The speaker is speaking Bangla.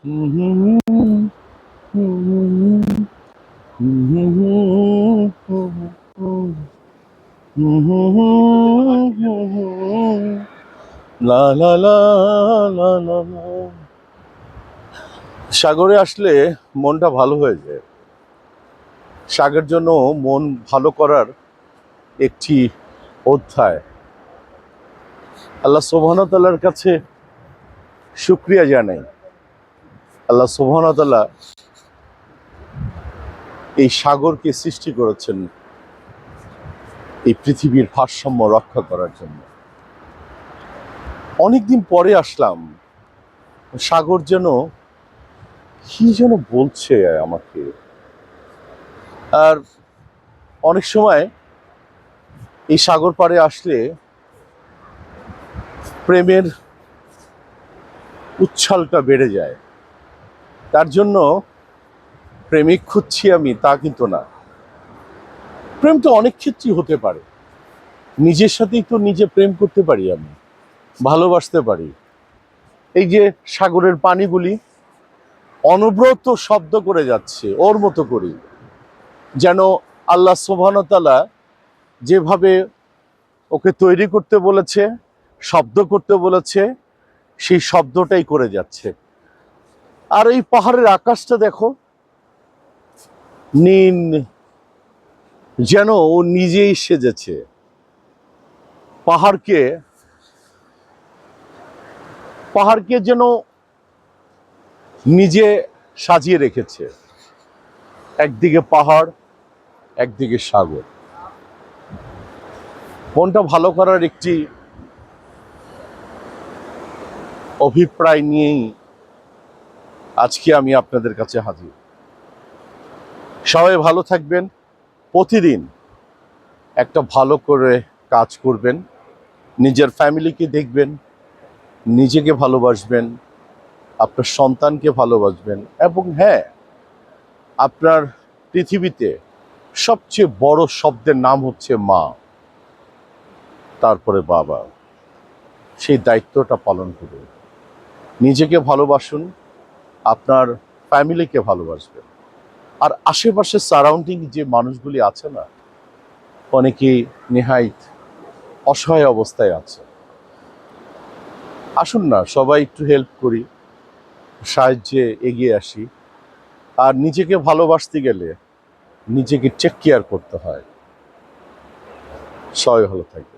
লা লা লা লা লা লা। সাগরে আসলে মনটা ভালো হয়ে যায়। সাগরের জন্য মন ভালো করার একটি অধ্যায়। আল্লাহ সুবহানাহু ওয়া তাআলার কাছে শুকরিয়া জানাই। আল্লাহ সুবহানাহু ওয়া তাআলা এই সাগরকে সৃষ্টি করেছেন এই পৃথিবীর ভারসাম্য রক্ষা করার জন্য। অনেকদিন পরে আসলাম, সাগর যেন কি যেন বলছে আমাকে। আর অনেক সময় এই সাগর পাড়ে আসলে প্রেমের উচ্ছ্বালটা বেড়ে যায়। তার জন্য প্রেমিক খুঁজছি আমি তা কিন্তু না। প্রেম তো অনেক ক্ষেত্রেই হতে পারে। নিজের সাথেই তো নিজে প্রেম করতে পারি, আমি ভালোবাসতে পারি। এই যে সাগরের পানিগুলি অনবরত শব্দ করে যাচ্ছে ওর মতো করি, যেন আল্লাহ সুবহানাহু ওয়া তাআলা যেভাবে ওকে তৈরি করতে বলেছে, শব্দ করতে বলেছে, সেই শব্দটাই করে যাচ্ছে। আর এই পাহাড়ের আকাশটা দেখো, নীল, যেন ও নিজেই সেজেছে। পাহাড়কে পাহাড়কে যেন নিজে সাজিয়ে রেখেছে। একদিকে পাহাড়, একদিকে সাগর। মনটা ভালো করার একটি অভিপ্রায় নিয়েই আজকে আমি আপনাদের কাছে হাজির। সবাই ভালো থাকবেন। প্রতিদিন একটা ভালো করে কাজ করবেন, নিজের ফ্যামিলিকে দেখবেন, নিজেকে ভালোবাসবেন, আপনার সন্তানকে ভালোবাসবেন, এবং হ্যাঁ, আপনার পৃথিবীতে সবচেয়ে বড় শব্দের নাম হচ্ছে মা, তারপরে বাবা। সেই দায়িত্বটা পালন করুন। নিজেকে ভালোবাসুন, আপনার ফ্যামিলিকে ভালোবাসবেন। আর আশেপাশে সারাউন্ডিং যে মানুষগুলি আছে না, অনেকেই নেহায়েত অসহায় অবস্থায় আছে। আসুন না, সবাই একটু হেল্প করি, সাহায্যে এগিয়ে আসি। আর নিজেকে ভালোবাসতে গেলে নিজেকে টেক কেয়ার করতে হয়। সবাই ভালো থাকবে।